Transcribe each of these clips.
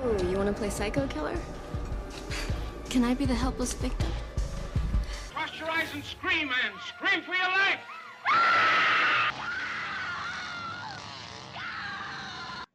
Oh, you want to play psycho killer? Can I be the helpless victim? Cross your eyes and scream, man. Scream for your life.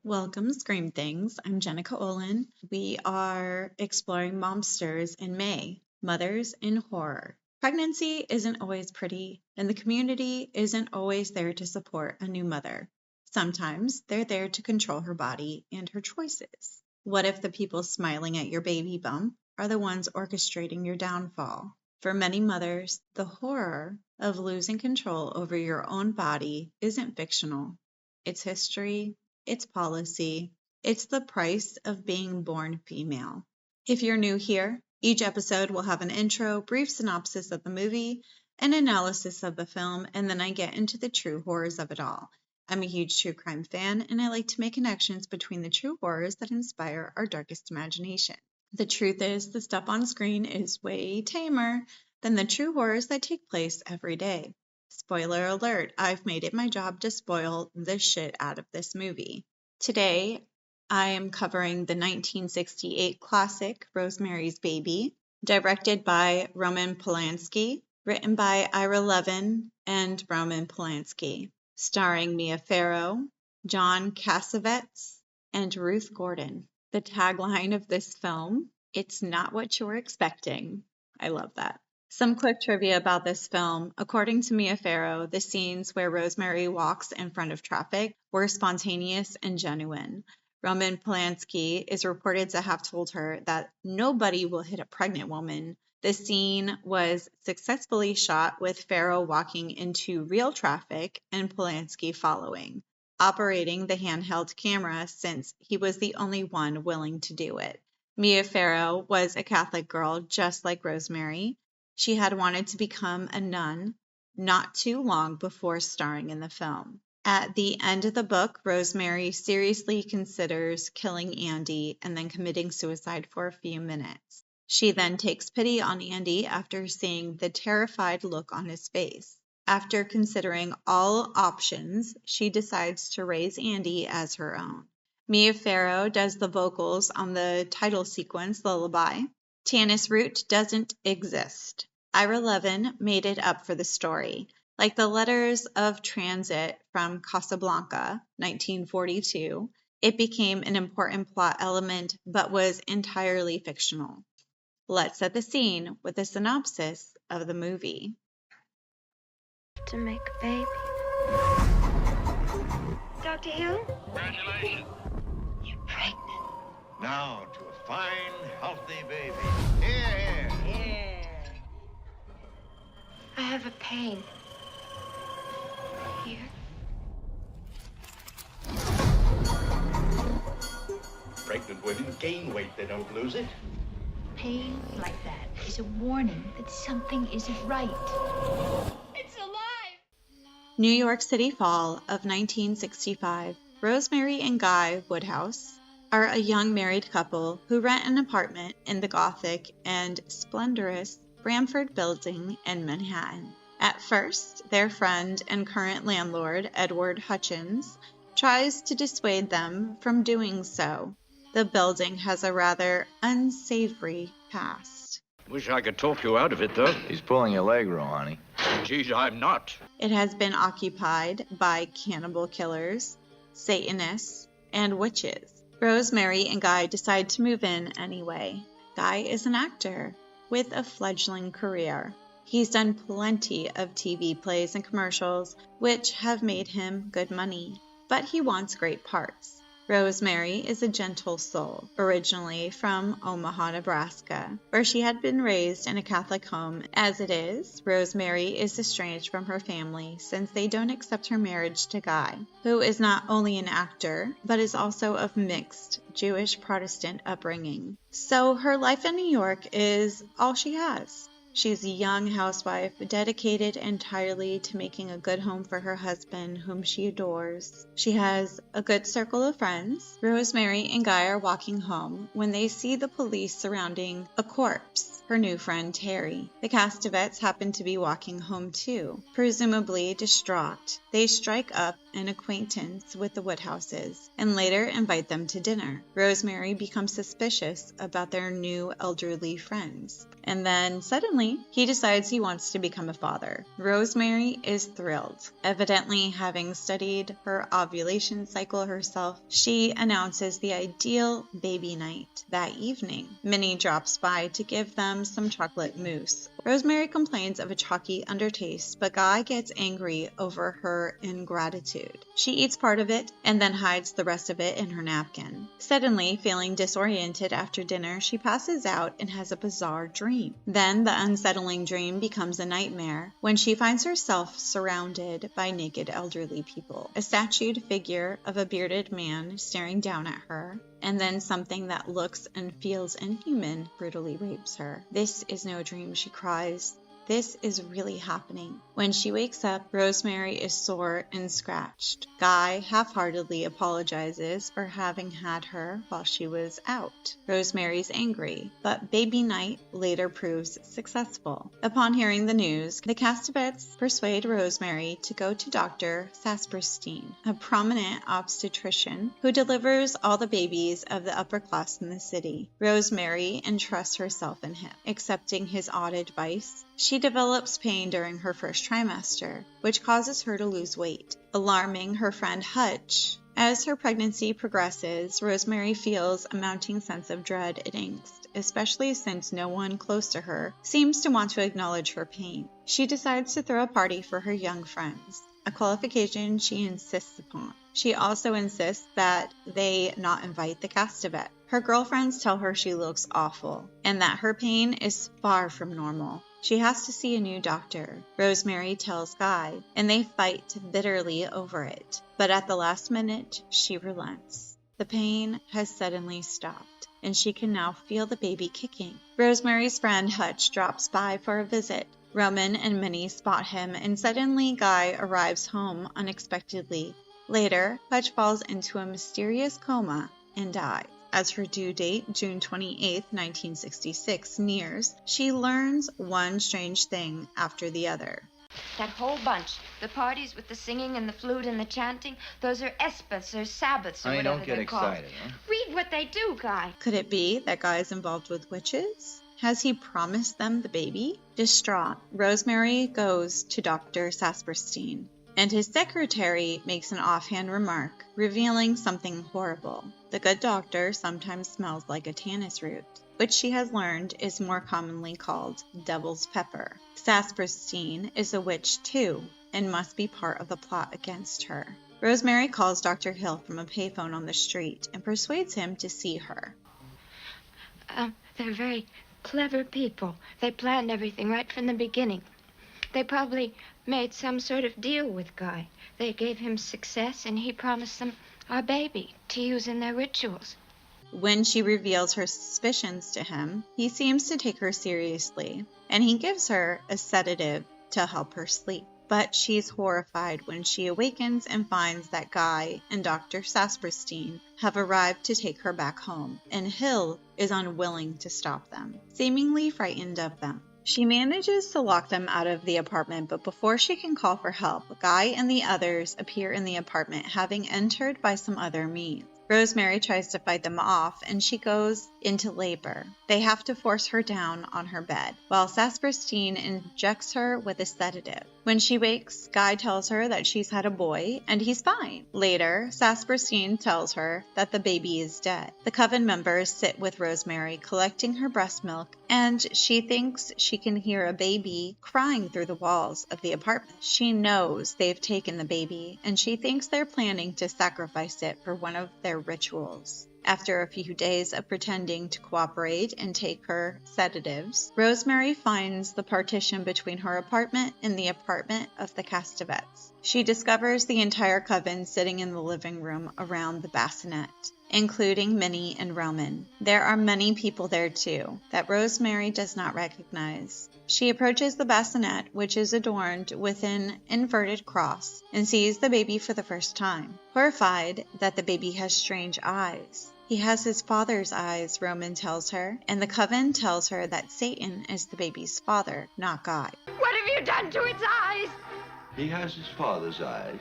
Welcome, Scream Things. I'm Jenica Olin. We are exploring momsters in May, mothers in horror. Pregnancy isn't always pretty, and the community isn't always there to support a new mother. Sometimes they're there to control her body and her choices. What if the people smiling at your baby bump are the ones orchestrating your downfall? For many mothers, the horror of losing control over your own body isn't fictional. It's history, it's policy, it's the price of being born female. If you're new here, each episode will have an intro, brief synopsis of the movie, an analysis of the film, and then I get into the true horrors of it all. I'm a huge true crime fan, and I like to make connections between the true horrors that inspire our darkest imagination. The truth is, the stuff on screen is way tamer than the true horrors that take place every day. Spoiler alert, I've made it my job to spoil the shit out of this movie. Today, I am covering the 1968 classic Rosemary's Baby, directed by Roman Polanski, written by Ira Levin and Roman Polanski, starring Mia Farrow, John Cassavetes, and Ruth Gordon. The tagline of this film, "It's not what you're expecting." I love that. Some quick trivia about this film. According to Mia Farrow, the scenes where Rosemary walks in front of traffic were spontaneous and genuine. Roman Polanski is reported to have told her that nobody will hit a pregnant woman. The scene was successfully shot with Farrow walking into real traffic and Polanski following, operating the handheld camera since he was the only one willing to do it. Mia Farrow was a Catholic girl just like Rosemary. She had wanted to become a nun not too long before starring in the film. At the end of the book, Rosemary seriously considers killing Andy and then committing suicide for a few minutes. She then takes pity on Andy after seeing the terrified look on his face. After considering all options, she decides to raise Andy as her own. Mia Farrow does the vocals on the title sequence lullaby. Tanis Root doesn't exist. Ira Levin made it up for the story. Like the letters of transit from Casablanca, 1942, it became an important plot element but was entirely fictional. Let's set the scene with a synopsis of the movie. To make a baby. Dr. Hill? Congratulations. You're pregnant. Now to a fine, healthy baby. Here, here. I have a pain. Here. Pregnant women gain weight, they don't lose it. Pain like that is a warning that something isn't right. It's alive! New York City fall of 1965. Rosemary and Guy Woodhouse are a young married couple who rent an apartment in the Gothic and splendorous Bramford Building in Manhattan. At first, their friend and current landlord, Edward Hutchins, tries to dissuade them from doing so. The building has a rather unsavory past. Wish I could talk you out of it, though. He's pulling your leg, Rouhani. Geez, I'm not. It has been occupied by cannibal killers, Satanists, and witches. Rosemary and Guy decide to move in anyway. Guy is an actor with a fledgling career. He's done plenty of TV plays and commercials, which have made him good money, but he wants great parts. Rosemary is a gentle soul, originally from Omaha, Nebraska, where she had been raised in a Catholic home. As it is, Rosemary is estranged from her family since they don't accept her marriage to Guy, who is not only an actor, but is also of mixed Jewish Protestant upbringing. So her life in New York is all she has. She's a young housewife dedicated entirely to making a good home for her husband, whom she adores. She has a good circle of friends. Rosemary and Guy are walking home when they see the police surrounding a corpse, her new friend Terry. The Castavets happen to be walking home too, presumably distraught. They strike up an acquaintance with the Woodhouses and later invite them to dinner. Rosemary becomes suspicious about their new elderly friends. And then suddenly, he decides he wants to become a father. Rosemary is thrilled. Evidently, having studied her ovulation cycle herself, she announces the ideal baby night that evening. Minnie drops by to give them some chocolate mousse. Rosemary complains of a chalky undertaste, but Guy gets angry over her ingratitude. She eats part of it and then hides the rest of it in her napkin. Suddenly, feeling disoriented after dinner, she passes out and has a bizarre dream. Then the unsettling dream becomes a nightmare when she finds herself surrounded by naked elderly people. A statued figure of a bearded man staring down at her, and then something that looks and feels inhuman brutally rapes her. This is no dream, she cries. This is really happening. When she wakes up, Rosemary is sore and scratched. Guy half-heartedly apologizes for having had her while she was out. Rosemary's angry, but baby night later proves successful. Upon hearing the news, the Castavets persuade Rosemary to go to Dr. Saperstein, a prominent obstetrician who delivers all the babies of the upper class in the city. Rosemary entrusts herself in him, accepting his odd advice. She develops pain during her first trimester, which causes her to lose weight, alarming her friend Hutch. As her pregnancy progresses, Rosemary feels a mounting sense of dread and angst, especially since no one close to her seems to want to acknowledge her pain. She decides to throw a party for her young friends, a qualification she insists upon. She also insists that they not invite the Castavet. Her girlfriends tell her she looks awful, and that her pain is far from normal. She has to see a new doctor. Rosemary tells Guy, and they fight bitterly over it. But at the last minute, she relents. The pain has suddenly stopped, and she can now feel the baby kicking. Rosemary's friend Hutch drops by for a visit. Roman and Minnie spot him, and suddenly Guy arrives home unexpectedly. Later, Hutch falls into a mysterious coma and dies. As her due date, June 28, 1966, nears, she learns one strange thing after the other. That whole bunch, the parties with the singing and the flute and the chanting, those are Espeths or Sabbaths or whatever don't get they're called. excited, huh? Read what they do, Guy. Could it be that Guy is involved with witches? Has he promised them the baby? Distraught, Rosemary goes to Dr. Saperstein, and his secretary makes an offhand remark, revealing something horrible. The good doctor sometimes smells like a tannis root, which she has learned is more commonly called devil's pepper. Saperstein is a witch too, and must be part of the plot against her. Rosemary calls Dr. Hill from a payphone on the street and persuades him to see her. They're very clever people. They planned everything right from the beginning. They probably made some sort of deal with Guy. They gave him success, and he promised them our baby to use in their rituals. When she reveals her suspicions to him, he seems to take her seriously, and he gives her a sedative to help her sleep. But she's horrified when she awakens and finds that Guy and Dr. Saperstein have arrived to take her back home, and Hill is unwilling to stop them, seemingly frightened of them. She manages to lock them out of the apartment, but before she can call for help, Guy and the others appear in the apartment, having entered by some other means. Rosemary tries to fight them off, and she goes into labor. They have to force her down on her bed, while Saperstein injects her with a sedative. When she wakes, Guy tells her that she's had a boy, and he's fine. Later, Saperstein tells her that the baby is dead. The coven members sit with Rosemary, collecting her breast milk, and she thinks she can hear a baby crying through the walls of the apartment. She knows they've taken the baby, and she thinks they're planning to sacrifice it for one of their rituals. After a few days of pretending to cooperate and take her sedatives, Rosemary finds the partition between her apartment and the apartment of the Castavets. She discovers the entire coven sitting in the living room around the bassinet. including Minnie and Roman. There are many people there too that Rosemary does not recognize. She approaches the bassinet, which is adorned with an inverted cross, and sees the baby for the first time, horrified that the baby has strange eyes. He has his father's eyes, Roman tells her, and the coven tells her that Satan is the baby's father, not God. What have you done to its eyes? He has his father's eyes.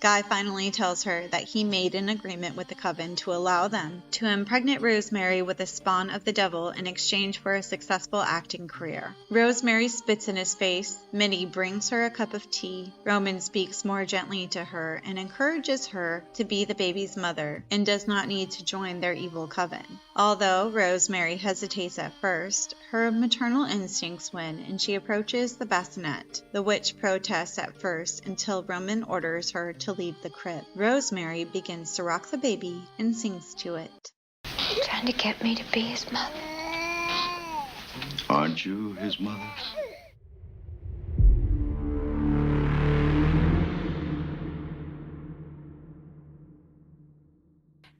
Guy finally tells her that he made an agreement with the coven to allow them to impregnate Rosemary with a spawn of the devil in exchange for a successful acting career. Rosemary spits in his face. Minnie brings her a cup of tea. Roman speaks more gently to her and encourages her to be the baby's mother and does not need to join their evil coven. Although Rosemary hesitates at first, her maternal instincts win and she approaches the bassinet. The witch protests at first until Roman orders her to leave the crib. Rosemary begins to rock the baby and sings to it. You're trying to get me to be his mother. Aren't you his mother?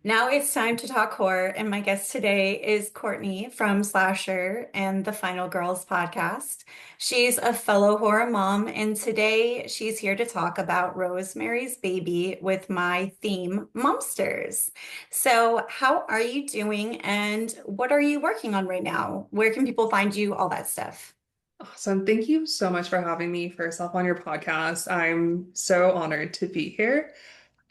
Now it's time to talk horror, and my guest today is Courtney from Slasher and the Final Girls podcast. She's a fellow horror mom, and today she's here to talk about Rosemary's Baby with my theme, Momsters. So, how are you doing, and what are you working on right now? Where can people find you? All that stuff. Awesome. Thank you so much for having me first off on your podcast. I'm so honored to be here.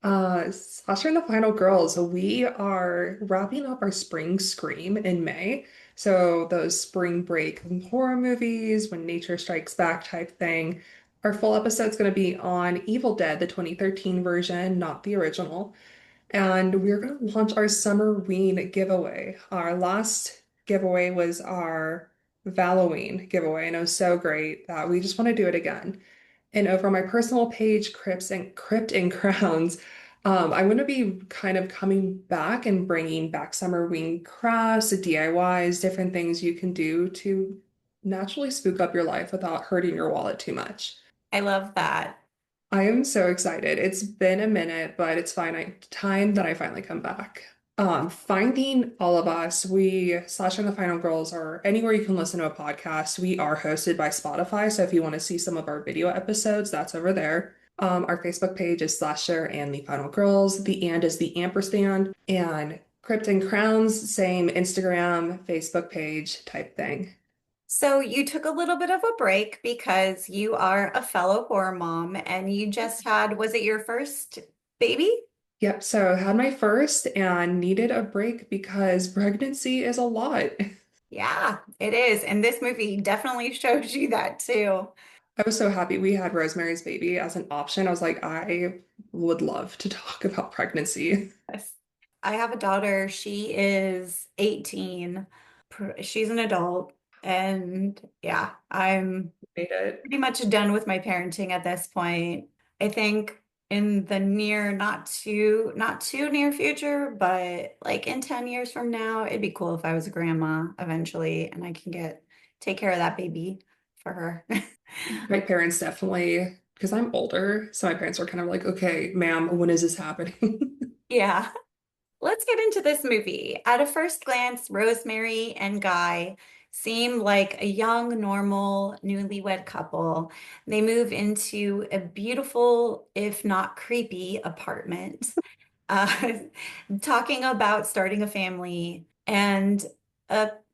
Sasha and the Final Girls, we are wrapping up our spring scream in May. So those spring break horror movies, when nature strikes back type thing. Our full episode's going to be on Evil Dead, the 2013 version, not the original. And we're going to launch our Summerween giveaway. Our last giveaway was our Halloween giveaway, and it was so great that we just want to do it again. And over my personal page, Crypt and Crowns, I'm going to be kind of coming back and bringing back Summerween crafts, DIYs, different things you can do to naturally spook up your life without hurting your wallet too much. I love that. I am so excited. It's been a minute, but it's time that I finally come back. Finding all of us, Slasher and the Final Girls are anywhere you can listen to a podcast. We are hosted by Spotify, so if you want to see some of our video episodes, that's over there. Our Facebook page is Slasher and the Final Girls. The and is the ampersand. And Crypt and Crowns, same Instagram, Facebook page type thing. So you took a little bit of a break because you are a fellow horror mom and you just had, was it your first baby? Yep, so I had my first and needed a break because pregnancy is a lot. Yeah, it is. And this movie definitely shows you that too. I was so happy we had Rosemary's Baby as an option. I was like, I would love to talk about pregnancy. Yes. I have a daughter. She is 18. She's an adult. And yeah, I'm Made it. pretty much done with my parenting at this point. I think in the not too near future, but like in 10 years from now, it'd be cool if I was a grandma eventually and I can take care of that baby for her. My parents definitely, because I'm older, so my parents were kind of like, okay, ma'am, when is this happening? Yeah. Let's get into this movie. At a first glance, Rosemary and Guy seem like a young, normal, newlywed couple. They move into a beautiful, if not creepy, apartment, uh, talking about starting a family, and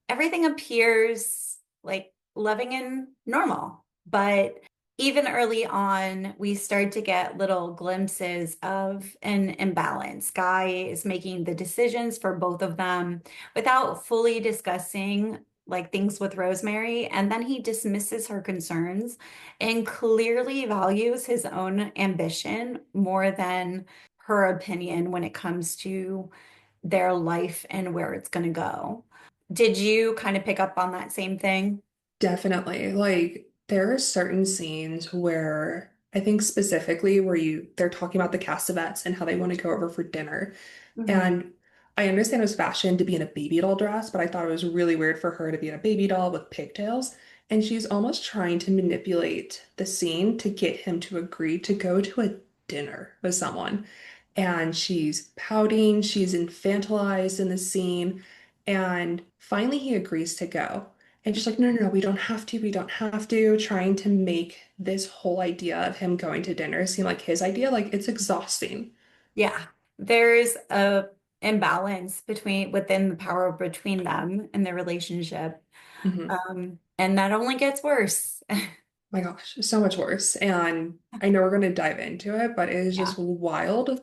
everything appears like loving and normal. But even early on, we start to get little glimpses of an imbalance. Guy is making the decisions for both of them without fully discussing like things with Rosemary, and then he dismisses her concerns and clearly values his own ambition more than her opinion when it comes to their life and where it's going to go. Did you kind of pick up on that same thing? Definitely. Like, there are certain scenes where I think specifically where they're talking about the Cassavetes and how they want to go over for dinner. Mhm. And I understand it was fashion to be in a baby doll dress, but I thought it was really weird for her to be in a baby doll with pigtails. And she's almost trying to manipulate the scene to get him to agree to go to a dinner with someone. and she's pouting, she's infantilized in the scene, and finally he agrees to go. And she's like, no, no, no, we don't have to, trying to make this whole idea of him going to dinner seem like his idea. Like it's exhausting. Yeah, there's a imbalance within the power between them and their relationship. Mhm. And that only gets worse. My gosh, so much worse. And I know we're going to dive into it, but it is Yeah. just wild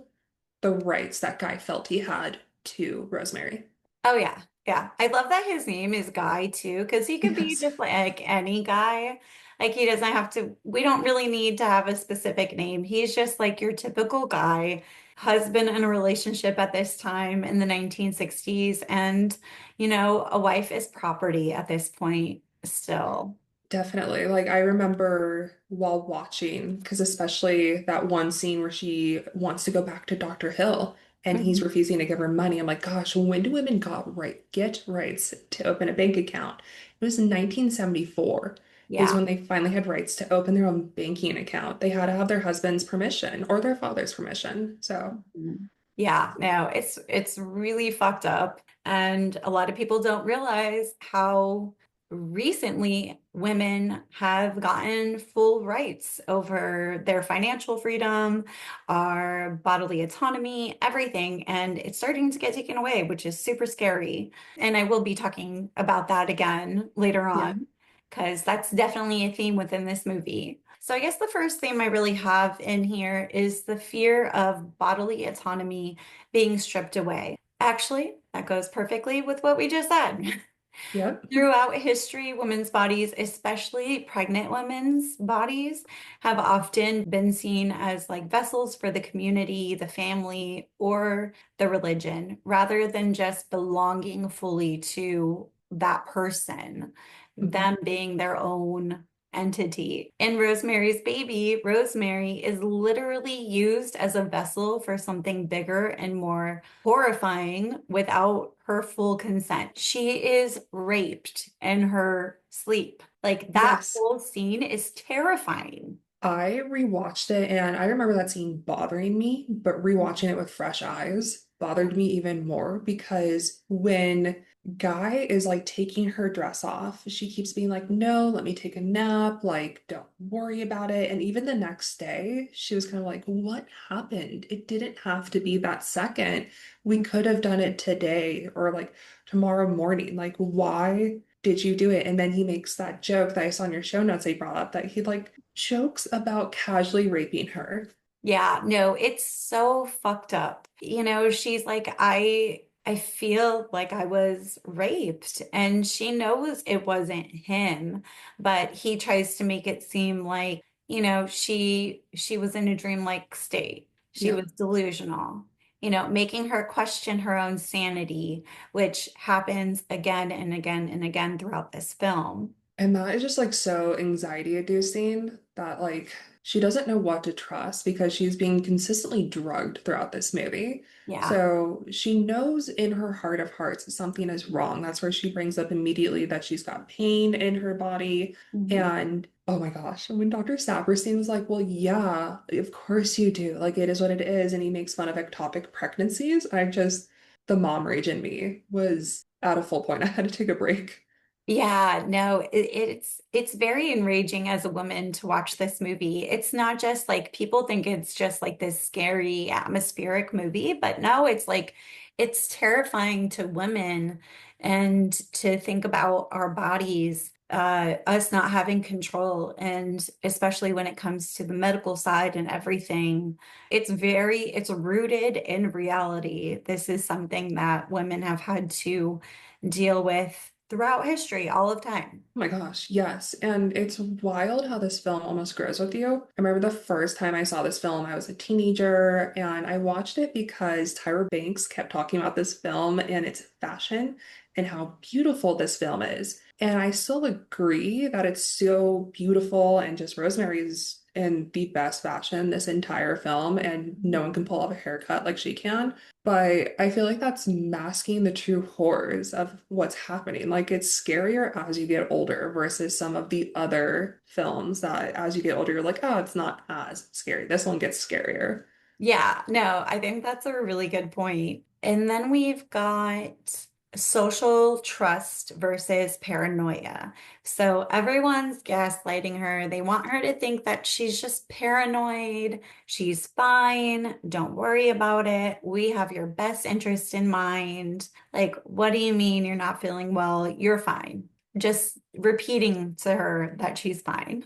the rights that guy felt he had to Rosemary. Oh yeah. Yeah. I love that his name is Guy too, because he could be Yes, just like any guy. Like he doesn't have to, we don't really need to have a specific name. He's just like your typical guy, husband in a relationship at this time in the 1960s. And, a wife is property at this point still. definitely. Like I remember while watching, because especially that one scene where she wants to go back to Dr. Hill and he's Mhm. refusing to give her money. I'm like, gosh, when do women get rights to open a bank account? It was in 1974 is Yeah. when they finally had rights to open their own banking account. They had to have their husband's permission or their father's permission. So, Mhm. Yeah, no, it's really fucked up. And a lot of people don't realize how recently women have gotten full rights over their financial freedom, our bodily autonomy, everything. And it's starting to get taken away, which is super scary. And I will be talking about that again later yeah. on, because that's definitely a theme within this movie. So I guess the first theme I really have in here is the fear of bodily autonomy being stripped away. Actually, that goes perfectly with what we just said. Yep. Throughout history, women's bodies, especially pregnant women's bodies, have often been seen as like vessels for the community, the family, or the religion, rather than just belonging fully to that person, Mhm. them being their own entity. In Rosemary's Baby, Rosemary is literally used as a vessel for something bigger and more horrifying without her full consent. She is raped in her sleep. Like that Yes. whole scene is terrifying. I rewatched it and I remember that scene bothering me, but rewatching it with fresh eyes bothered me even more because when Guy is like taking her dress off, she keeps being like, no, let me take a nap, like, don't worry about it. And even the next day, she was kind of like, what happened? It didn't have to be that second. We could have done it today or like tomorrow morning. Like, why did you do it? And then he makes that joke that I saw in your show notes that he brought up that he like jokes about casually raping her. Yeah, no, it's so fucked up. She's like, I feel like I was raped, and she knows it wasn't him, but he tries to make it seem like, she was in a dreamlike state. She Yeah. was delusional, making her question her own sanity, which happens again and again and again throughout this film. And that is just like so anxiety inducing that like she doesn't know what to trust because she's being consistently drugged throughout this movie. Yeah. So she knows in her heart of hearts something is wrong. That's where she brings up immediately that she's got pain in her body. Mhm. And oh my gosh, when Dr. Saperstein was like, well, yeah, of course you do. Like it is what it is. And he makes fun of ectopic pregnancies. The mom rage in me was at a full point. I had to take a break. Yeah, no, it's very enraging as a woman to watch this movie. It's not just like people think it's just like this scary atmospheric movie, but no, it's like it's terrifying to women and to think about our bodies, us not having control, and especially when it comes to the medical side and everything. It's rooted in reality. This is something that women have had to deal with throughout history, all of time. Oh my gosh, yes. And it's wild how this film almost grows with you. I remember the first time I saw this film, I was a teenager and I watched it because Tyra Banks kept talking about this film and its fashion and how beautiful this film is. And I still agree that it's so beautiful and just Rosemary's in the best fashion this entire film and no one can pull off a haircut like she can. But I feel like that's masking the true horrors of what's happening. Like it's scarier as you get older versus some of the other films that as you get older, you're like, oh, it's not as scary. This one gets scarier. Yeah, no, I think that's a really good point. And then we've got social trust versus paranoia. So everyone's gaslighting her. They want her to think that she's just paranoid. She's fine. Don't worry about it. We have your best interest in mind. Like, what do you mean you're not feeling well? You're fine. Just repeating to her that she's fine.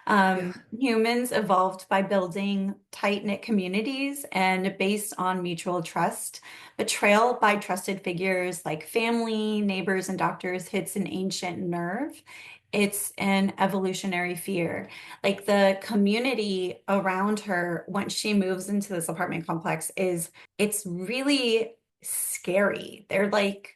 Yeah. Humans evolved by building tight-knit communities and based on mutual trust. Betrayal by trusted figures like family, neighbors, and doctors hits an ancient nerve. It's an evolutionary fear. Like the community around her, once she moves into this apartment complex, it's really scary. They're like,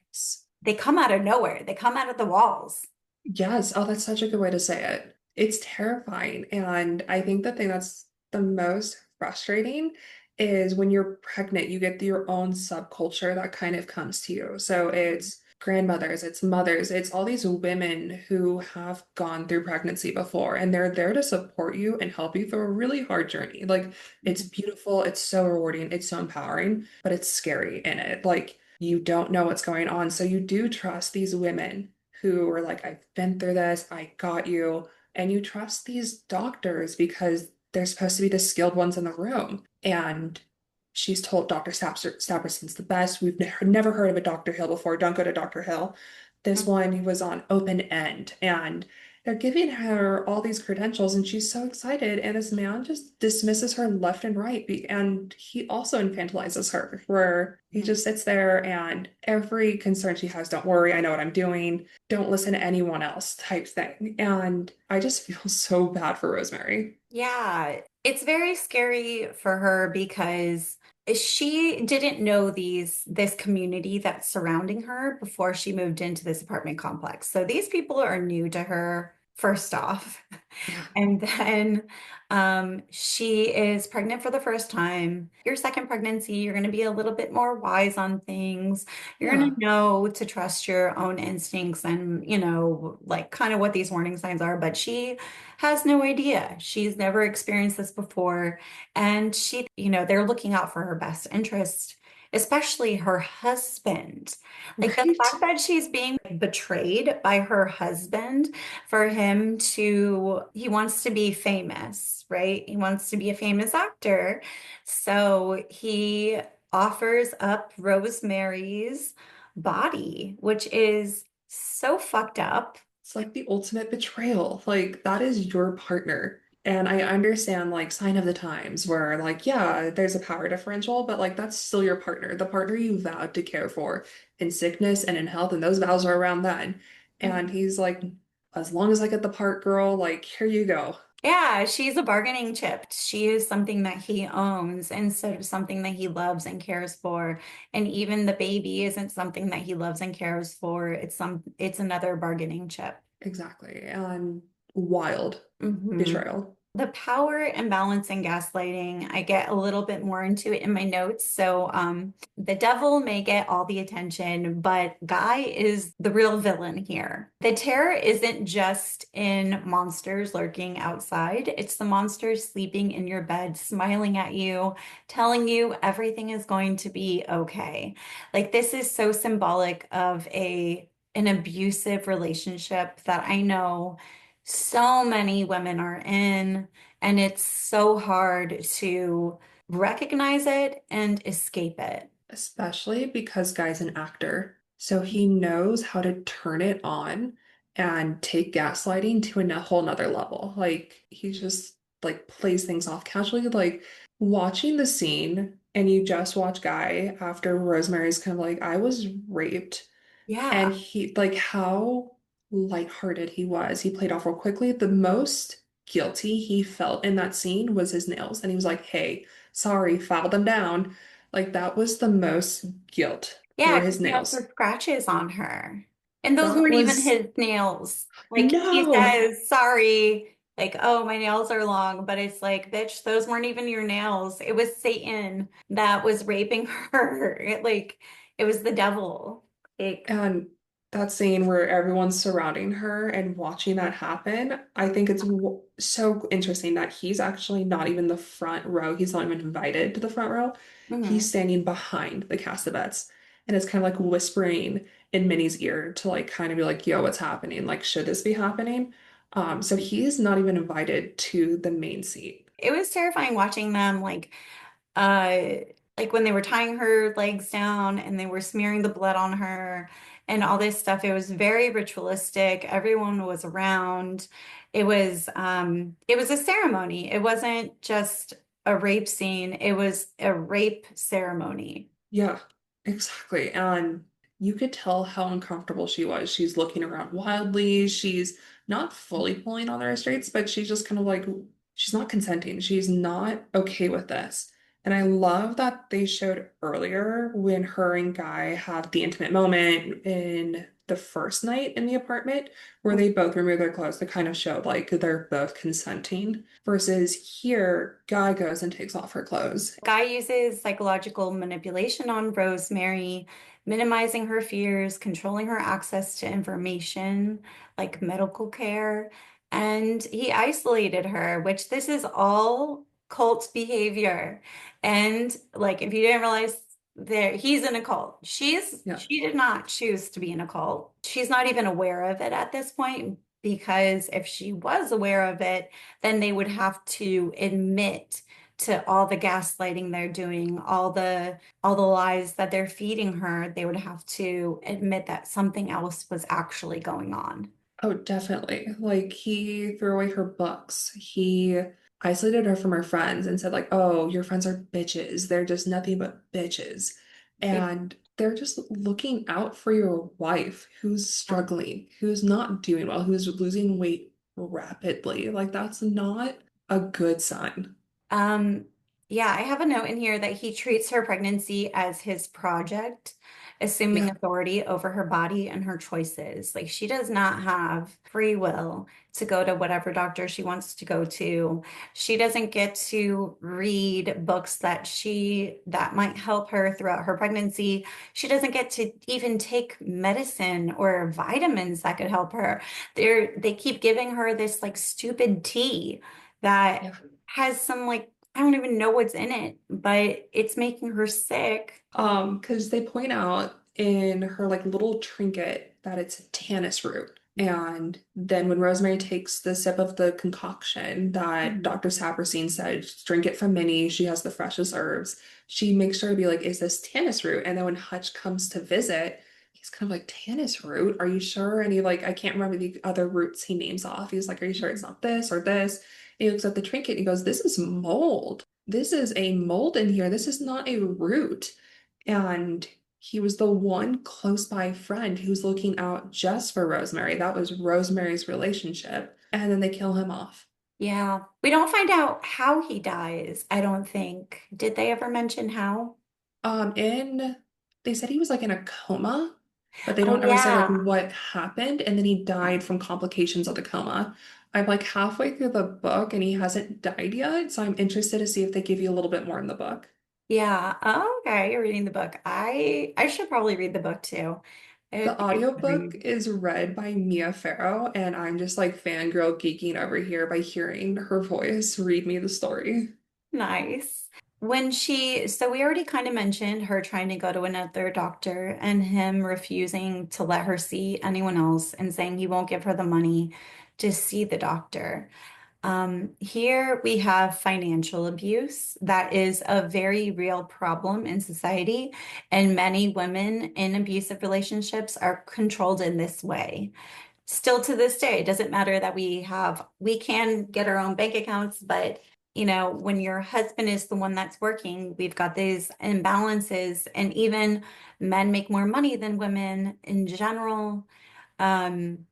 they come out of nowhere. They come out of the walls. Yes. Oh, that's such a good way to say it. It's terrifying. And I think the thing that's the most frustrating is when you're pregnant, you get your own subculture that kind of comes to you. So it's grandmothers, it's mothers, it's all these women who have gone through pregnancy before, and they're there to support you and help you through a really hard journey. Like, it's beautiful, it's so rewarding, it's so empowering, but it's scary in it. Like, you don't know what's going on. So you do trust these women who are like, I've been through this, I got you. And you trust these doctors because they're supposed to be the skilled ones in the room. And she's told Dr. Stapperson's the best. We've never heard of a Dr. Hill before. Don't go to Dr. Hill. This one, he was on open end. And they're giving her all these credentials, and she's so excited. And this man just dismisses her left and right. And he also infantilizes her, where he just sits there and every concern she has, don't worry, I know what I'm doing. Don't listen to anyone else type thing. And I just feel so bad for Rosemary. Yeah, it's very scary for her because she didn't know this community that's surrounding her before she moved into this apartment complex. So these people are new to her, first off. Yeah. And then she is pregnant for the first time. Your second pregnancy, you're going to be a little bit more wise on things. You're going Yeah. to know to trust your own instincts and, like kind of what these warning signs are. But she has no idea. She's never experienced this before. And they're looking out for her best interest, especially her husband. Like the Right. fact that she's being betrayed by her husband for him he wants to be famous, right? He wants to be a famous actor. So he offers up Rosemary's body, which is so fucked up. It's like the ultimate betrayal. Like, that is your partner. And I understand, like, sign of the times where, like, yeah, there's a power differential, but, like, that's still your partner, the partner you vowed to care for in sickness and in health. And those vows are around then. And he's like, as long as I get the part, girl, like, here you go. Yeah, she's a bargaining chip. She is something that he owns instead of something that he loves and cares for. And even the baby isn't something that he loves and cares for. It's another bargaining chip. Exactly. And wild Mhm. betrayal. The power imbalance and gaslighting, I get a little bit more into it in my notes. So, the devil may get all the attention, but Guy is the real villain here. The terror isn't just in monsters lurking outside, it's the monsters sleeping in your bed, smiling at you, telling you everything is going to be okay. Like, this is so symbolic of an abusive relationship that I know so many women are in, and it's so hard to recognize it and escape it. Especially because Guy's an actor. So he knows how to turn it on and take gaslighting to a whole nother level. Like, he just like plays things off casually. Like, watching the scene, and you just watch Guy after Rosemary's kind of like, I was raped, and Yeah. he like how lighthearted he was. He played off real quickly. The most guilty he felt in that scene was his nails. And he was like, hey, sorry, file them down. Like, that was the most guilt, Yeah, were because his he has nails. the scratches on her. And those That weren't even was his nails. Like he no. says, sorry, like, oh, my nails are long, but it's like, bitch, those weren't even your nails. It was Satan that was raping her. It was the devil. Like, And that scene where everyone's surrounding her and watching that happen, I think it's so interesting that he's actually not even the front row. He's not even invited to the front row. Mhm. He's standing behind the cast of vets and it's kind of like whispering in Minnie's ear to like kind of be like, yo, what's happening? Like, should this be happening? So he's not even invited to the main seat. It was terrifying watching them uh like when they were tying her legs down and they were smearing the blood on her and all this stuff. It was very ritualistic. Everyone was around. It was a ceremony. It wasn't just a rape scene. It was a rape ceremony. Yeah, exactly. And you could tell how uncomfortable she was. She's looking around wildly. She's not fully pulling on the restraints, but she's just kind of like, she's not consenting. She's not okay with this. And I love that they showed earlier when her and Guy had the intimate moment in the first night in the apartment where they both removed their clothes to kind of show like they're both consenting versus here, Guy goes and takes off her clothes. Guy uses psychological manipulation on Rosemary, minimizing her fears, controlling her access to information like medical care, and he isolated her, which this is all cult behavior. And like if you didn't realize that he's in a cult. Yeah. She did not choose to be in a cult. She's not even aware of it at this point because if she was aware of it, then they would have to admit to all the gaslighting they're doing, all the lies that they're feeding her. They would have to admit that something else was actually going on. Oh, definitely. Like he threw away her books. He isolated her from her friends and said like, "Oh, your friends are bitches. They're just nothing but bitches." And they're just looking out for your wife who's struggling, who's not doing well, who's losing weight rapidly. Like that's not a good sign. Um, yeah, I have a note in here that he treats her pregnancy as his project, assuming Yeah. authority over her body and her choices. Like she does not have free will to go to whatever doctor she wants to go to. She doesn't get to read books that might help her throughout her pregnancy. She doesn't get to even take medicine or vitamins that could help her. They keep giving her this like stupid tea that Yeah. has some like I don't even know what's in it, but it's making her sick. Because they point out in her like little trinket that it's a tannis root. And then when Rosemary takes the sip of the concoction that Mhm. Dr. Saperstein said, drink it from Minnie, she has the freshest herbs. She makes sure to be like, is this tannis root? And then when Hutch comes to visit, he's kind of like, tannis root? Are you sure? And he like, I can't remember the other roots he names off. He's like, are you sure it's not this or this? And he looks at the trinket and he goes, this is mold. This is a mold in here. This is not a root. And he was the one close by friend who's looking out just for Rosemary. That was Rosemary's relationship. And then they kill him off. Yeah, we don't find out how he dies, I don't think. Did they ever mention how? In they said he was like in a coma, but they Oh don't ever say like yeah. what happened, and then he died from complications of the coma. I'm like halfway through the book and he hasn't died yet, so I'm interested to see if they give you a little bit more in the book. Yeah. Oh, okay, you're reading the book. I should probably read the book too. It The would be audiobook fun. is read by Mia Farrow, and I'm just like fangirl geeking over here by hearing her voice read me the story. Nice. So we already kind of mentioned her trying to go to another doctor and him refusing to let her see anyone else and saying he won't give her the money to see the doctor. Here we have financial abuse. That is a very real problem in society, and many women in abusive relationships are controlled in this way. Still to this day, it doesn't matter that we can get our own bank accounts, but when your husband is the one that's working, we've got these imbalances, and even men make more money than women in general. Um,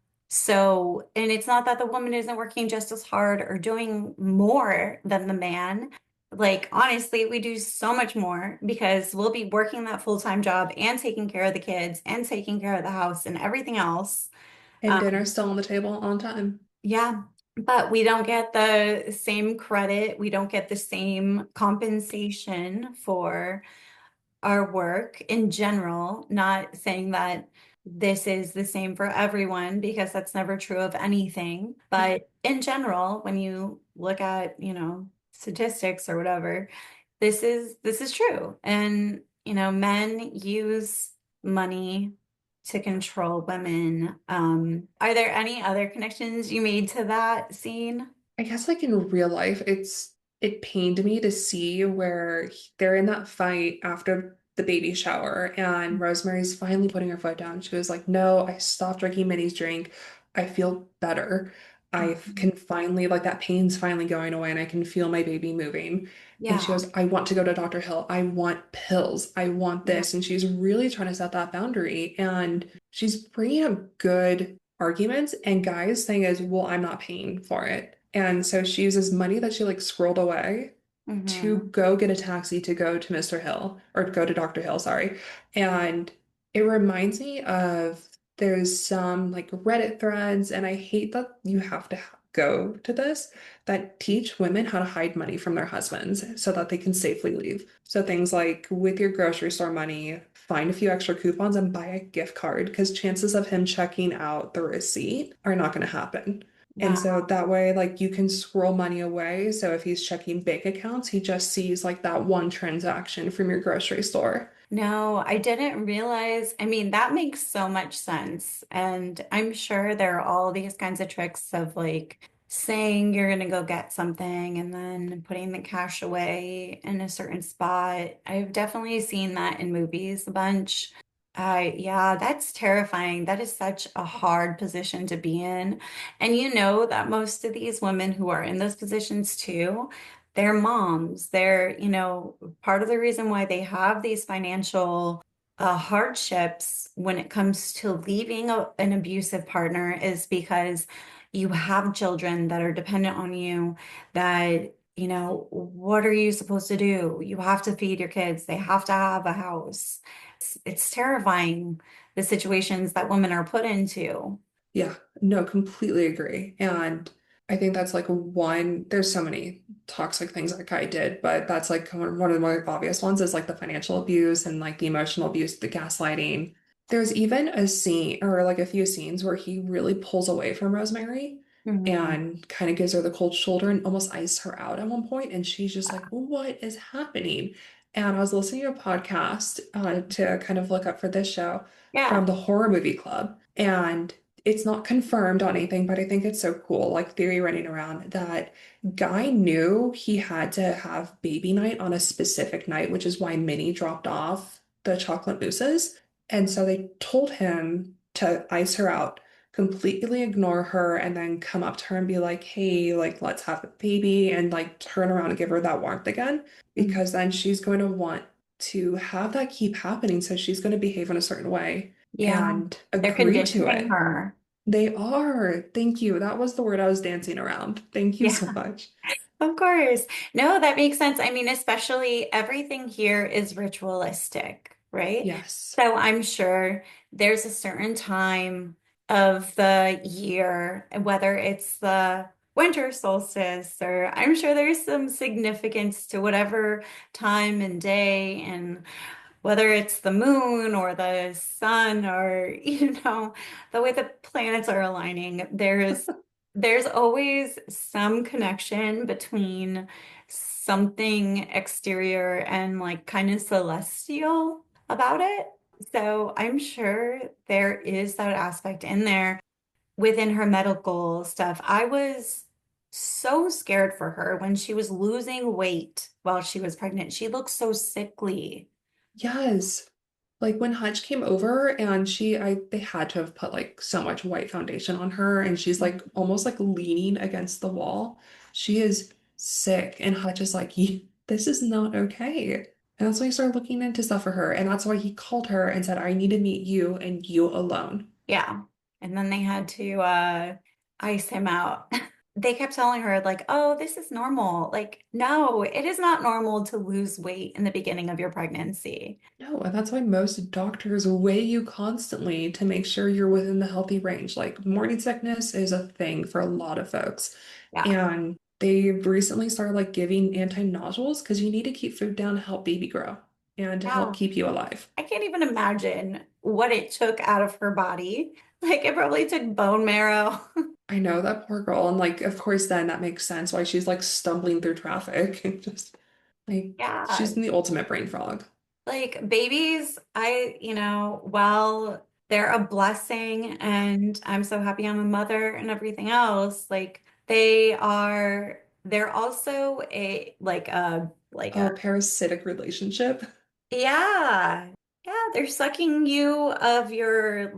and it's not that the woman isn't working just as hard or doing more than the man. Like, honestly, we do so much more because we'll be working that full-time job and taking care of the kids and taking care of the house and everything else. And Um, dinner's still on the table on time. yeah, but we don't get the same credit. We don't get the same compensation for our work in general. Not saying that this is the same for everyone because that's never true of anything. But in general, when you look at, statistics or whatever, this is true. And, men use money to control women. Are there any other connections you made to that scene? I guess like in real life, it pained me to see where they're in that fight after the baby shower, and Rosemary's finally putting her foot down. She was like, "No, I stopped drinking Minnie's drink. I feel better. I Mhm. can finally like that pain's finally going away, and I can feel my baby moving." And she Yeah. goes, "I want to go to Dr. Hill. I want pills. I want Yeah. this." And she's really trying to set that boundary, and she's bringing up good arguments, and Guy's thing is, well, I'm not paying for it. And so she uses money that she like squirreled away to Hmm. go get a taxi to go to Mr. Hill or go to Dr. Hill, sorry. And it reminds me of there's some like Reddit threads, and I hate that you have to go to this, that teach women how to hide money from their husbands so that they can safely leave. So things like with your grocery store money, find a few extra coupons and buy a gift card because chances of him checking out the receipt are not going to happen. And so Wow. that way, like you can scroll money away. So if he's checking bank accounts, he just sees like that one transaction from your grocery store. No, I didn't realize. I mean, that makes so much sense. And I'm sure there are all these kinds of tricks of like saying you're going to go get something and then putting the cash away in a certain spot. I've definitely seen that in movies a bunch. Yeah, that's terrifying. That is such a hard position to be in. And you know that most of these women who are in those positions too, they're moms. They're, part of the reason why they have these financial hardships when it comes to leaving an abusive partner is because you have children that are dependent on you, that, what are you supposed to do? You have to feed your kids. They have to have a house. It's terrifying, the situations that women are put into. Yeah, no, completely agree. And I think that's like one, there's so many toxic things that guy did, but that's like one of the more obvious ones is like the financial abuse and like the emotional abuse, the gaslighting. There's even a scene or like a few scenes where he really pulls away from Rosemary Mhm. and kind of gives her the cold shoulder and almost iced her out at one point, and she's just like, "What is happening?" And I was listening to a podcast to kind of look up for this show from Yeah. the Horror Movie Club. And it's not confirmed on anything, but I think it's so cool, like theory running around that Guy knew he had to have baby night on a specific night, which is why Minnie dropped off the chocolate mousses. And so they told him to ice her out, completely ignore her, and then come up to her and be like, "Hey, like, let's have a baby," and like turn around and give her that warmth again, Mhm. because then she's going to want to have that keep happening. So she's going to behave in a certain way Yeah. and They're agree to conditioning it. her. They are. Thank you. That was the word I was dancing around. Thank you Yeah. so much. Of course. No, that makes sense. I mean, especially everything here is ritualistic, right? Yes. So I'm sure there's a certain time of the year, whether it's the winter solstice, or I'm sure there's some significance to whatever time and day, and whether it's the moon or the sun or, the way the planets are aligning, there's always some connection between something exterior and like kind of celestial about it. So I'm sure there is that aspect in there within her medical stuff. I was so scared for her when she was losing weight while she was pregnant. She looked so sickly. Yes. Like when Hutch came over and they had to have put like so much white foundation on her, and she's like almost like leaning against the wall. She is sick, and Hutch is like, This is not okay." And that's why he started looking into stuff for her. And that's why he called her and said, "I need to meet you and you alone." Yeah. And then they had to ice him out. They kept telling her, like, oh, this is normal. Like, no, it is not normal to lose weight in the beginning of your pregnancy. No, and that's why most doctors weigh you constantly to make sure you're within the healthy range. Like morning sickness is a thing for a lot of folks. Yeah. And they've recently started like giving anti-nodules because you need to keep food down to help baby grow and to help Wow. keep you alive. I can't even imagine what it took out of her body. Like it probably took bone marrow. I know that poor girl. And like, of course, then that makes sense why she's like stumbling through traffic and just like Yeah. she's the ultimate brain frog. Like babies, well, they're a blessing and I'm so happy I'm a mother and everything else. Like they're also a Oh, parasitic relationship. yeah. Yeah, they're sucking you of your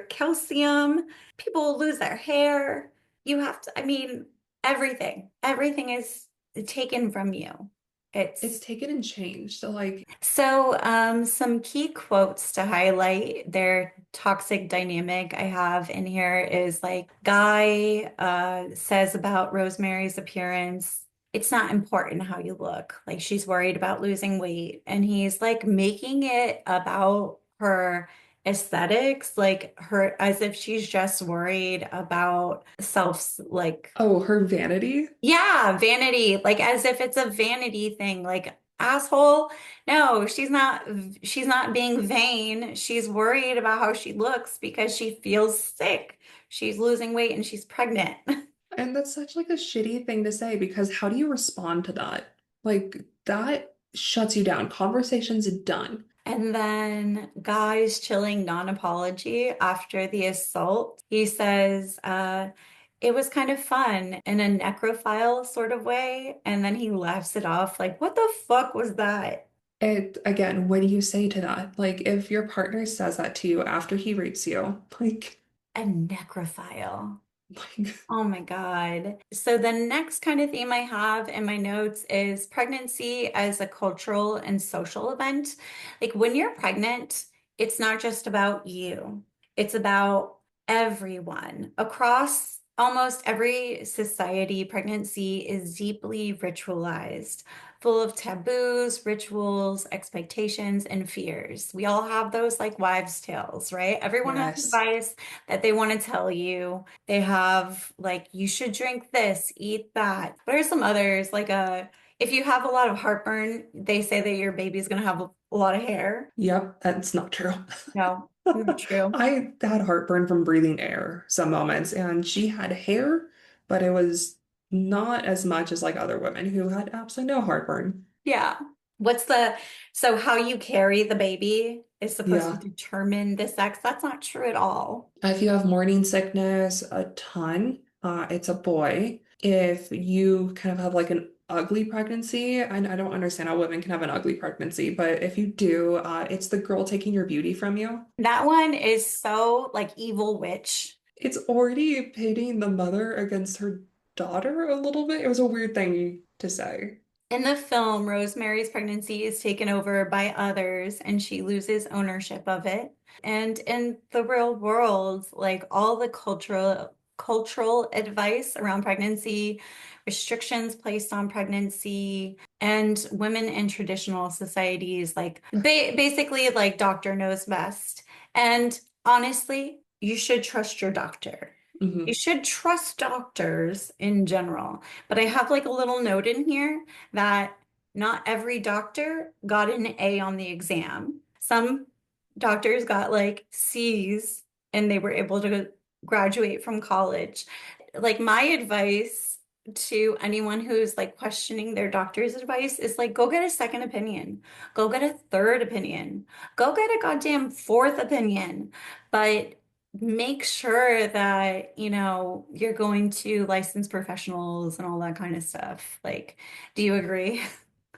calcium. People lose their hair. You have to, I mean, everything. Everything is taken from you. It's It's taken and changed. So like, so, some key quotes to highlight their toxic dynamic I have in here is like Guy says about Rosemary's appearance, it's not important how you look. Like she's worried about losing weight, and he's like making it about her aesthetics, like her as if she's just worried about like oh, her vanity. yeah, vanity, like as if it's a vanity thing, like asshole. No, she's not being vain. She's worried about how she looks because she feels sick. She's losing weight and she's pregnant. And that's such like a shitty thing to say because how do you respond to that? Like that shuts you down. Conversation's done. And then Guy's chilling non-apology after the assault. He says, it was kind of fun in a necrophile sort of way. And then he laughs it off like, what the fuck was that? It again, what do you say to that? Like if your partner says that to you after he rapes you, A necrophile. like Oh my God. So the next kind of theme I have in my notes is pregnancy as a cultural and social event. Like when you're pregnant, it's not just about you. It's about everyone. Across almost every society, pregnancy is deeply ritualized, full of taboos, rituals, expectations, and fears. We all have those like wives' tales, right? Everyone has yes. advice that they want to tell you. They have like you should drink this, eat that. But there's some others like if you have a lot of heartburn, they say that your baby's gonna have a lot of hair. Yep, that's not true. No, not true. I had heartburn from breathing air some moments, and she had hair, but it was not as much as like other women who had absolutely no heartburn. Yeah. What's the so how you carry the baby is supposed to Yeah. determine the sex. That's not true at all. If you have morning sickness, a ton, it's a boy. If you kind of have like an ugly pregnancy, and I don't understand how women can have an ugly pregnancy, but if you do, it's the girl taking your beauty from you. That one is so like evil witch. It's already pitting the mother against her daughter a little bit. It was a weird thing to say. In the film, Rosemary's pregnancy is taken over by others and she loses ownership of it. And in the real world, like all the cultural advice around pregnancy, restrictions placed on pregnancy, and women in traditional societies, like basically like doctor knows best. And honestly, you should trust your doctor. You Hmm. should trust doctors in general. But I have like a little note in here that not every doctor got an A on the exam. Some doctors got like C's and they were able to graduate from college. Like my advice to anyone who's like questioning their doctor's advice is like go get a second opinion. Go get a third opinion. Go get a goddamn fourth opinion. But make sure that, you're going to licensed professionals and all that kind of stuff. Like, do you agree?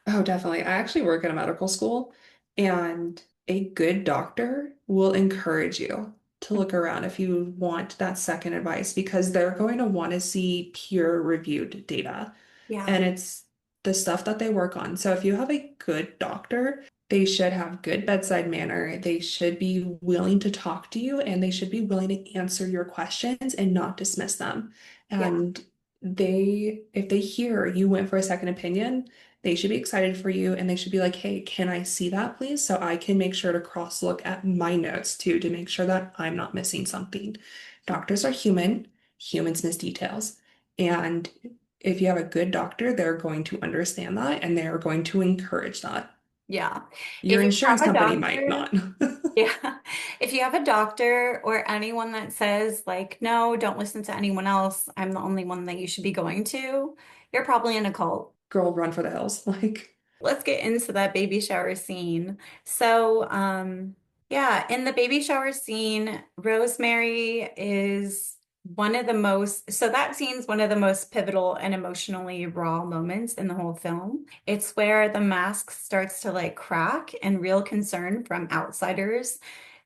Oh, definitely. I actually work at a medical school, and a good doctor will encourage you to look around if you want that second advice because they're going to want to see peer-reviewed data. Yeah, And it's the stuff that they work on. So if you have a good doctor, they should have good bedside manner. They should be willing to talk to you and they should be willing to answer your questions and not dismiss them. yeah, And if they hear you went for a second opinion, they should be excited for you and they should be like, hey, can I see that please? So I can make sure to cross look at my notes too to make sure that I'm not missing something. Doctors are human, humans miss details. And if you have a good doctor, they're going to understand that and they are going to encourage that. yeah. Your If you insurance have a company might doctor, not. yeah, If you have a doctor or anyone that says, like, no, don't listen to anyone else, I'm the only one that you should be going to, you're probably in a cult. Girl, run for the hills. Like, Let's get into that baby shower scene. So, yeah, in the baby shower scene, Rosemary is one of the most, so that scene's one of the most pivotal and emotionally raw moments in the whole film. It's where the mask starts to like crack and real concern from outsiders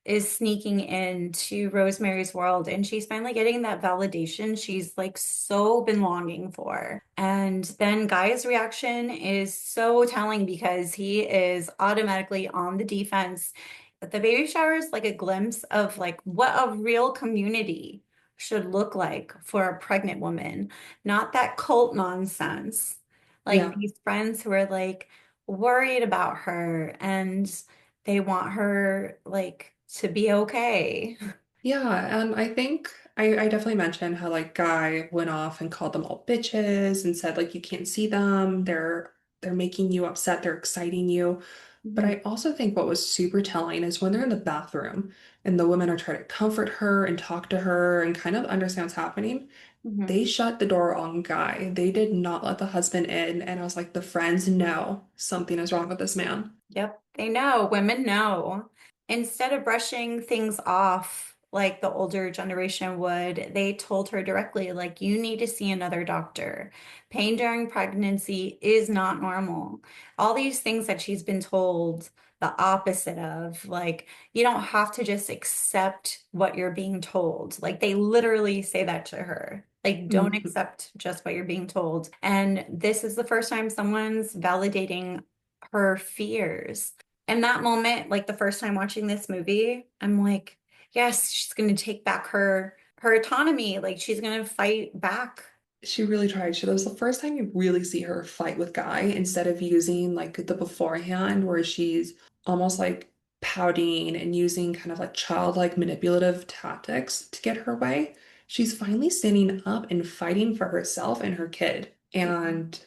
is sneaking into Rosemary's world, and she's finally getting that validation she's like so been longing for. And then Guy's reaction is so telling because he is automatically on the defense. The baby shower is like a glimpse of like what a real community should look like for a pregnant woman, not that cult nonsense. Like yeah. these friends who are like worried about her and they want her like to be okay. Yeah, and I think I definitely mentioned how like Guy went off and called them all bitches and said like you can't see them, they're making you upset, they're exciting you. But Mhm. I also think what was super telling is when they're in the bathroom and the women are trying to comfort her and talk to her and kind of understand what's happening, Mhm. they shut the door on Guy. They did not let the husband in, and I was like, the friends know something is wrong with this man. Yep, they know. Women know. Instead of brushing things off like the older generation would, they told her directly, like, you need to see another doctor. Pain during pregnancy is not normal. All these things that she's been told the opposite of, like, you don't have to just accept what you're being told. Like, they literally say that to her. Like, don't Mhm. accept just what you're being told. And this is the first time someone's validating her fears. In that moment, like the first time watching this movie, I'm like, yes, she's going to take back her autonomy. Like she's going to fight back. She really tried. That was the first time you really see her fight with Guy instead of using like the beforehand where she's almost like pouting and using kind of like childlike manipulative tactics to get her way. She's finally standing up and fighting for herself and her kid. And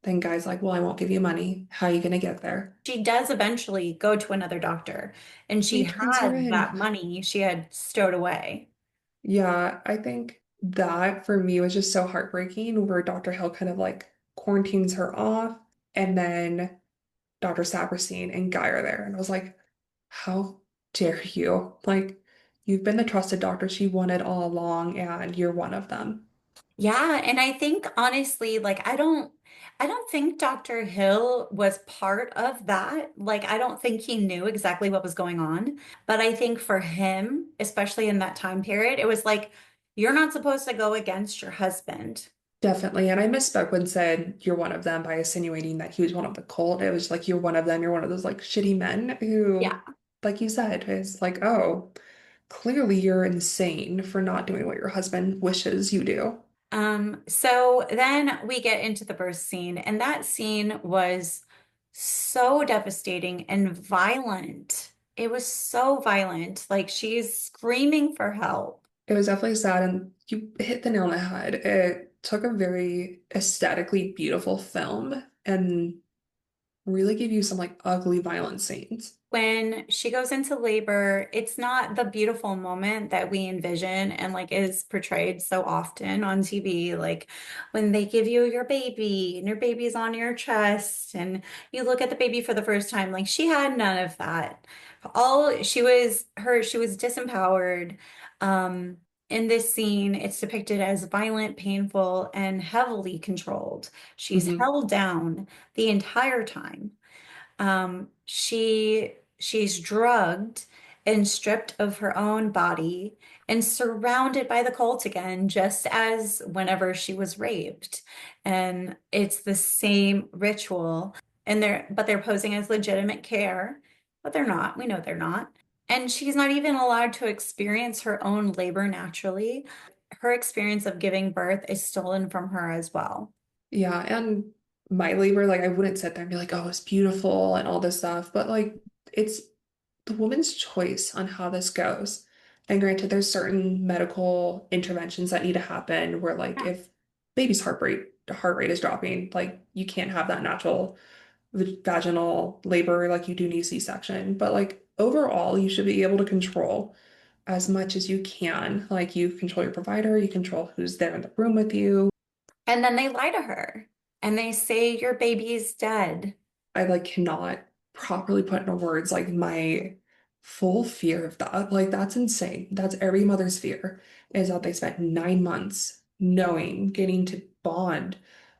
then Guy's like, well, I won't give you money. How are you gonna get there? She does eventually go to another doctor, and she He turns her had in. that money she had stowed away. Yeah, I think that for me was just so heartbreaking where Dr. Hill kind of like quarantines her off and then Dr. Saperstein and Guy are there. And I was like, how dare you? Like, you've been the trusted doctor she wanted all along, and you're one of them. Yeah, and I think honestly, like I don't think Dr. Hill was part of that. Like I don't think he knew exactly what was going on, but I think for him, especially in that time period, it was like you're not supposed to go against your husband. Definitely. And I misspoke when said you're one of them by insinuating that he was one of the cult. It was like you're one of them. You're one of those like shitty men who, Yeah. like you said, is like, oh, clearly you're insane for not doing what your husband wishes you do. So then we get into the birth scene, and that scene was so devastating and violent. It was so violent. Like she's screaming for help. It was definitely sad, and you hit the nail on the head. It took a very aesthetically beautiful film and really gave you some like ugly, violent scenes. When she goes into labor, it's not the beautiful moment that we envision and like is portrayed so often on TV. Like when they give you your baby and your baby's on your chest and you look at the baby for the first time, like she had none of that. All she was disempowered. Um, in this scene, it's depicted as violent, painful, and heavily controlled. She's Hmm. held down the entire time. She's drugged and stripped of her own body and surrounded by the cult again, just as whenever she was raped. And it's the same ritual. And they're posing as legitimate care, but they're not. We know they're not. And she's not even allowed to experience her own labor naturally. Her experience of giving birth is stolen from her as well. Yeah, and my labor, like I wouldn't sit there and be like, oh, it's beautiful and all this stuff, but like it's the woman's choice on how this goes. And granted, there's certain medical interventions that need to happen where like Yeah. if baby's heart rate is dropping, like you can't have that natural vaginal labor like you do need C-section. But like overall, you should be able to control as much as you can. Like you control your provider, you control who's there in the room with you. And then they lie to her and they say your baby's dead. I like cannot properly put into words like my full fear of that. Like that's insane. That's every mother's fear is that they spent 9 months knowing, getting to bond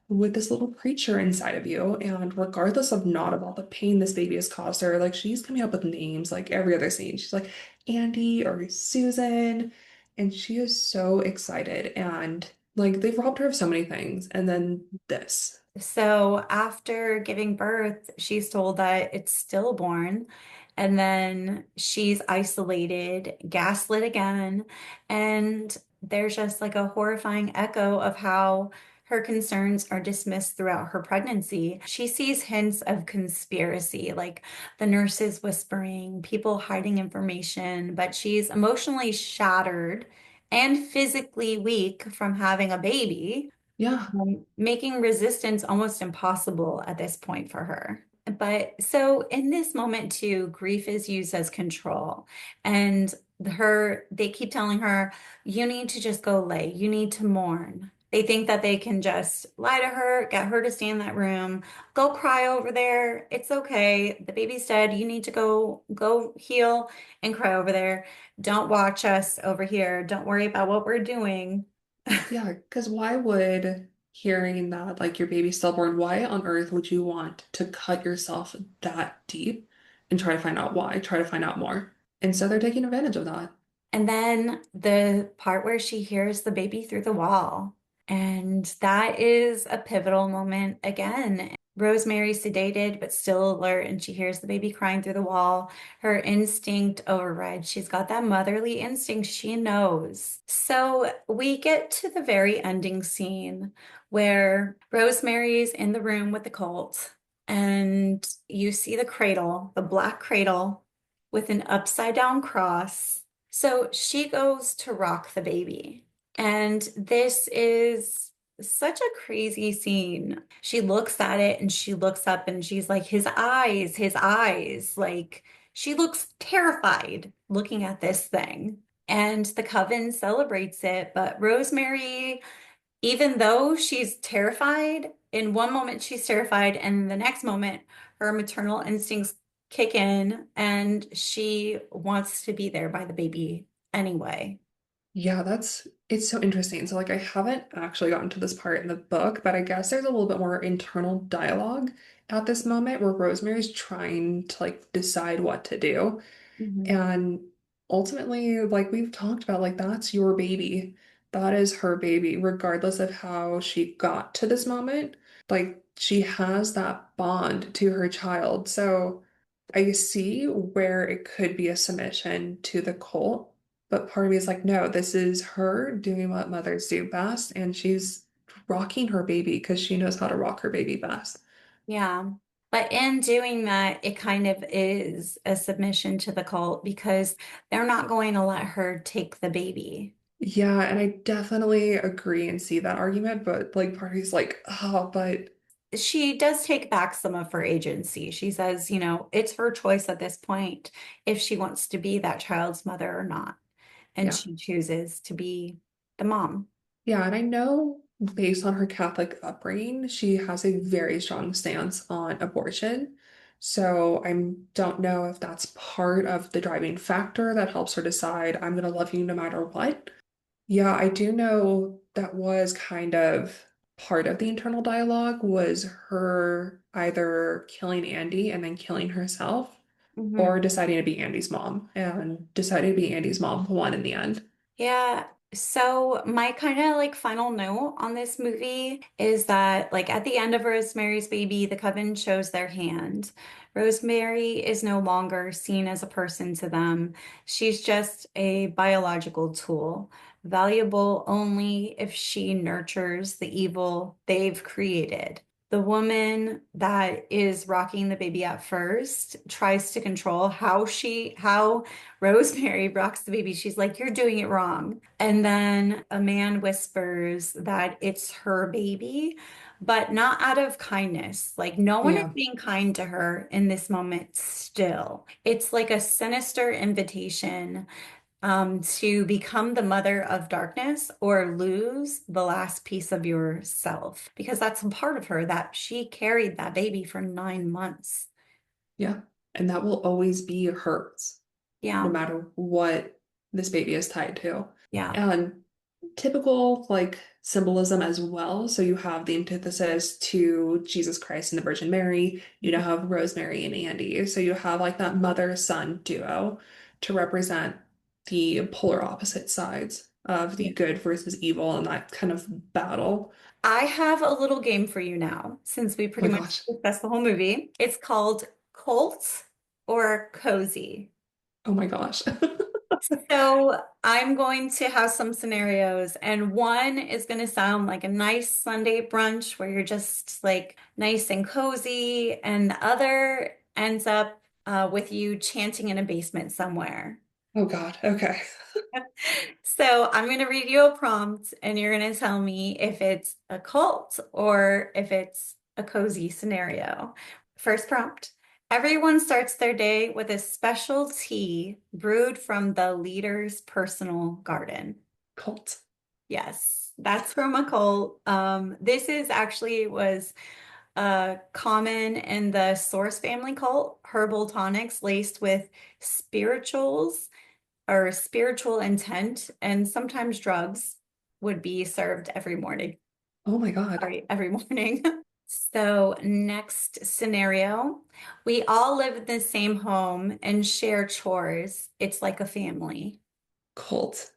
with this little creature inside of you. And regardless of not about the pain this baby has caused her, like she's coming up with names like every other scene. She's like Andy or Susan. And she is so excited. And like they've robbed her of so many things. And then this. So after giving birth, she's told that it's stillborn, and then she's isolated, gaslit again, and there's just like a horrifying echo of how her concerns are dismissed throughout her pregnancy. She sees hints of conspiracy, like the nurses whispering, people hiding information, but she's emotionally shattered and physically weak from having a baby, Yeah. making resistance almost impossible at this point for her. But so in this moment too, grief is used as control. And they keep telling her, you need to just go lay, you need to mourn. They think that they can just lie to her, get her to stay in that room, go cry over there. It's okay. The baby's dead. You need to go heal and cry over there. Don't watch us over here. Don't worry about what we're doing. Yeah, because why would hearing that like your baby's stillborn, why on earth would you want to cut yourself that deep and try to find out why, try to find out more? And so they're taking advantage of that. And then the part where she hears the baby through the wall. And that is a pivotal moment again. Rosemary's sedated but still alert, and she hears the baby crying through the wall. Her instinct overrides. She's got that motherly instinct. She knows. So we get to the very ending scene where Rosemary's in the room with the cult, and you see the cradle, the black cradle with an upside down cross. So she goes to rock the baby. And this is such a crazy scene. She looks at it and she looks up and she's like, his eyes, his eyes. Like she looks terrified looking at this thing. And the coven celebrates it. But Rosemary, even though she's terrified, in one moment she's terrified, and the next moment her maternal instincts kick in and she wants to be there by the baby anyway. Yeah, it's so interesting. So like I haven't actually gotten to this part in the book, but I guess there's a little bit more internal dialogue at this moment where Rosemary's trying to like decide what to do. Mhm. And ultimately, like we've talked about, like that's your baby. That is her baby, regardless of how she got to this moment. Like she has that bond to her child. So I see where it could be a submission to the cult, but part of me is like, no, this is her doing what mothers do best, and she's rocking her baby because she knows how to rock her baby best. Yeah. But in doing that, it kind of is a submission to the cult because they're not going to let her take the baby. Yeah, and I definitely agree and see that argument, but like part of me's like, oh, but She does take back some of her agency. She says, it's her choice at this point if she wants to be that child's mother or not. And yeah. she chooses to be the mom. Yeah, and I know based on her Catholic upbringing, she has a very strong stance on abortion. So I don't know if that's part of the driving factor that helps her decide, I'm going to love you no matter what. Yeah, I do know that was kind of part of the internal dialogue was her either killing Andy and then killing herself or Mhm. deciding to be Andy's mom and deciding to be Andy's mom won in the end. Yeah. So my kind of like final note on this movie is that like at the end of Rosemary's Baby, the coven shows their hand. Rosemary is no longer seen as a person to them. She's just a biological tool, valuable only if she nurtures the evil they've created. The woman that is rocking the baby at first tries to control how Rosemary rocks the baby. She's like, "You're doing it wrong." And then a man whispers that it's her baby, but not out of kindness. Like, no one is Yeah. being kind to her in this moment still. It's like a sinister invitation to become the mother of darkness or lose the last piece of yourself, because that's a part of her that she carried that baby for 9 months. Yeah. And that will always be hers, no Yeah, matter what this baby is tied to. yeah, And typical like symbolism as well. So you have the antithesis to Jesus Christ and the Virgin Mary. You now have Rosemary and Andy. So you have like that mother-son duo to represent the polar opposite sides of the yeah. good versus evil and that kind of battle. I have a little game for you now, since we Oh pretty my much gosh. discussed the whole movie. It's called Cult or Cozy. Oh my gosh. So I'm going to have some scenarios, and one is going to sound like a nice Sunday brunch where you're just like nice and cozy, and the other ends up with you chanting in a basement somewhere. Oh God. Okay. So I'm going to read you a prompt, and you're going to tell me if it's a cult or if it's a cozy scenario. First prompt. Everyone starts their day with a special tea brewed from the leader's personal garden. Cult. Yes, that's from a cult. This is actually was common in the Source family cult, herbal tonics laced with spirituals or spiritual intent, and sometimes drugs would be served every morning. Oh my God. Sorry, every morning. So, next scenario, we all live in the same home and share chores. It's like a family. Cult.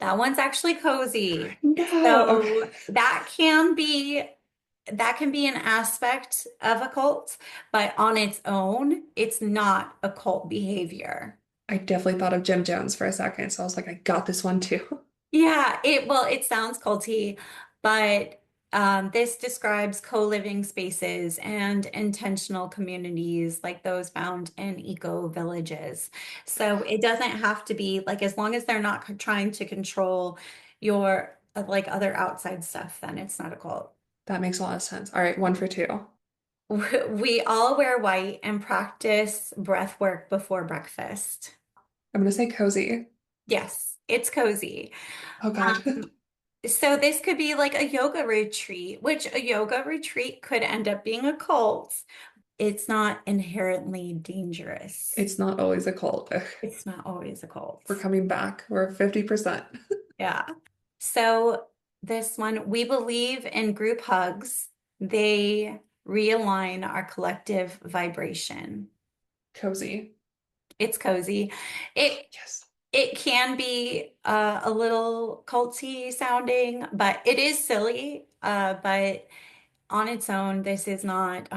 That one's actually cozy. No. Okay. So that can be an aspect of a cult, but on its own, it's not a cult behavior. I definitely thought of Jim Jones for a second, so I was like, I got this one too. Yeah, it sounds culty, but this describes co-living spaces and intentional communities like those found in eco villages. So it doesn't have to be like, as long as they're not trying to control your like other outside stuff, then it's not a cult. That makes a lot of sense. All right, one for two. We all wear white and practice breath work before breakfast. I'm gonna say cozy. Yes, it's cozy. Oh God. So this could be like a yoga retreat, which a yoga retreat could end up being a cult. It's not inherently dangerous. It's not always a cult. Ugh, It's not always a cult. we're coming back. We're 50%. Yeah. So this one, we believe in group hugs. They realign our collective vibration. Cozy. It's cozy. It Yes. it can be a little culty sounding, but it is silly. But on its own, this is not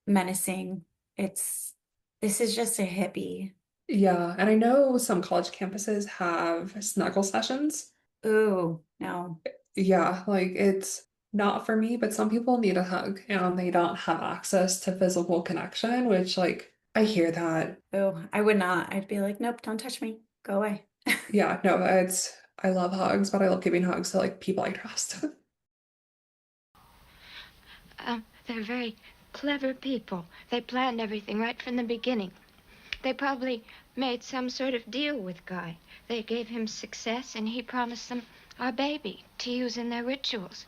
menacing. It's this is just a hippie. Yeah, and I know some college campuses have snuggle sessions. Ooh, no. Yeah, like it's not for me, but some people need a hug and they don't have access to physical connection, which like I hear that. Ooh, I would not. I'd be like, nope, don't touch me. Go away. Yeah, no, it's I love hugs, but I love giving hugs to like people I trust. They're very clever people. They planned everything right from the beginning. They probably made some sort of deal with Guy. They gave him success, and he promised them our baby to use in their rituals.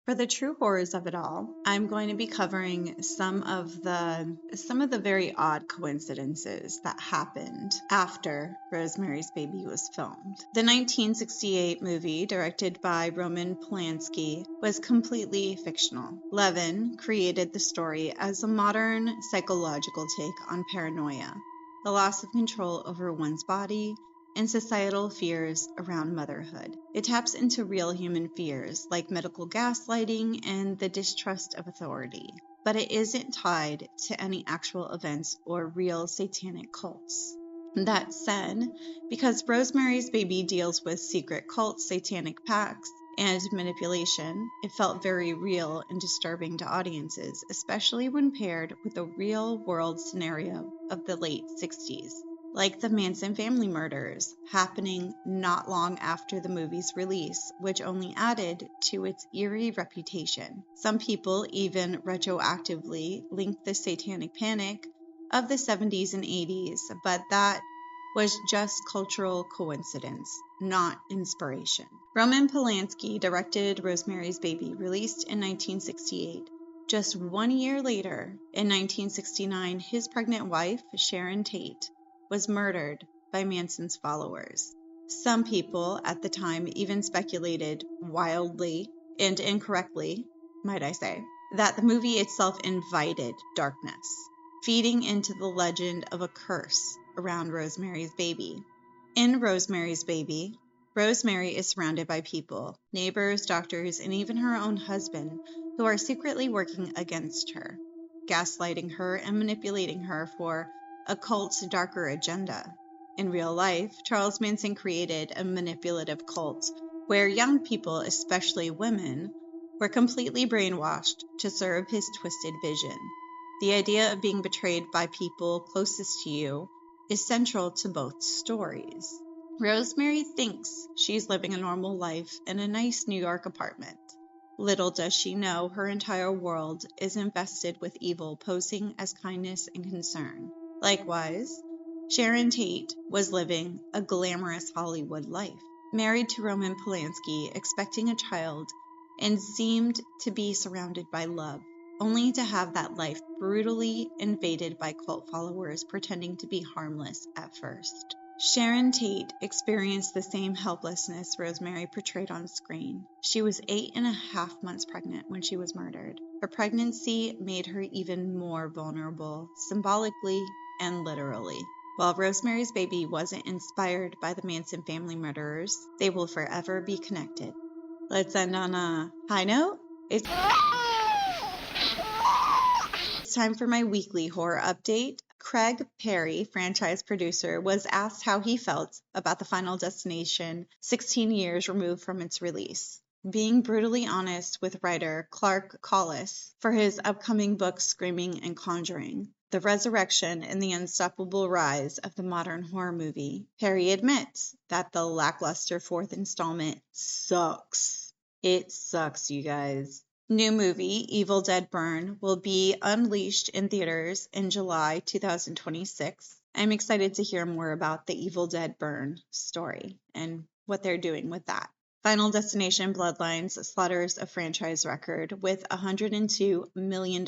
For the true horrors of it all, I'm going to be covering some of the very odd coincidences that happened after Rosemary's Baby was filmed. The 1968 movie, directed by Roman Polanski, was completely fictional. Levin created the story as a modern psychological take on paranoia, the loss of control over one's body, and societal fears around motherhood. It taps into real human fears like medical gaslighting and the distrust of authority, but it isn't tied to any actual events or real satanic cults. That said, because Rosemary's Baby deals with secret cults, satanic pacts, and manipulation, it felt very real and disturbing to audiences, especially when paired with the real-world scenario of the late 60s, like the Manson family murders, happening not long after the movie's release, which only added to its eerie reputation. Some people even retroactively linked the satanic panic of the 70s and 80s, but that was just cultural coincidence, not inspiration. Roman Polanski directed Rosemary's Baby, released in 1968. Just 1 year later, in 1969, his pregnant wife, Sharon Tate, was murdered by Manson's followers. Some people at the time even speculated, wildly and incorrectly, might I say, that the movie itself invited darkness, feeding into the legend of a curse around Rosemary's Baby. In Rosemary's Baby, Rosemary is surrounded by people, neighbors, doctors, and even her own husband, who are secretly working against her, gaslighting her and manipulating her for a cult's darker agenda. In real life, Charles Manson created a manipulative cult where young people, especially women, were completely brainwashed to serve his twisted vision. The idea of being betrayed by people closest to you is central to both stories. Rosemary thinks she's living a normal life in a nice New York apartment. Little does she know her entire world is infested with evil posing as kindness and concern. Likewise, Sharon Tate was living a glamorous Hollywood life, married to Roman Polanski, expecting a child, and seemed to be surrounded by love, only to have that life brutally invaded by cult followers pretending to be harmless at first. Sharon Tate experienced the same helplessness Rosemary portrayed on screen. She was 8.5 months pregnant when she was murdered. Her pregnancy made her even more vulnerable, symbolically and literally. While Rosemary's Baby wasn't inspired by the Manson family murderers, they will forever be connected. Let's end on a high note. It's time for my weekly horror update. Craig Perry, franchise producer, was asked how he felt about the Final Destination 16 years removed from its release. Being brutally honest with writer Clark Collis for his upcoming book Screaming and Conjuring, The Resurrection and the Unstoppable Rise of the Modern Horror Movie, Perry admits that the lackluster fourth installment sucks. It sucks, you guys. New movie, Evil Dead Burn, will be unleashed in theaters in July 2026. I'm excited to hear more about the Evil Dead Burn story and what they're doing with that. Final Destination Bloodlines slaughters a franchise record with $102 million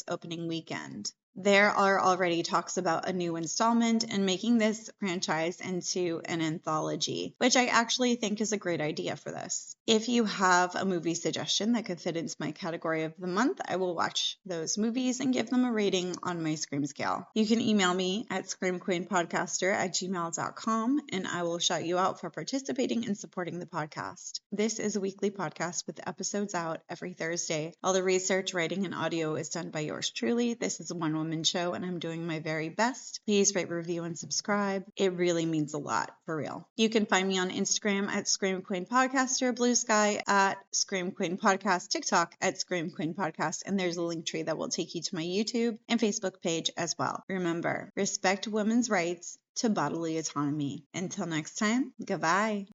opening weekend. There are already talks about a new installment and making this franchise into an anthology, which I actually think is a great idea for this. If you have a movie suggestion that could fit into my category of the month, I will watch those movies and give them a rating on my Scream scale. You can email me at screamqueenpodcaster@gmail.com and I will shout you out for participating and supporting the podcast. This is a weekly podcast with episodes out every Thursday. All the research, writing, and audio is done by yours truly. This is a one-woman show and I'm doing my very best. Please rate, review, and subscribe. It really means a lot, for real. You can find me on Instagram at Scream Queen Podcaster, Blue Sky at Scream Queen Podcast, TikTok at Scream Queen Podcast, and there's a link tree that will take you to my YouTube and Facebook page as well. Remember, respect women's rights to bodily autonomy. Until next time, goodbye.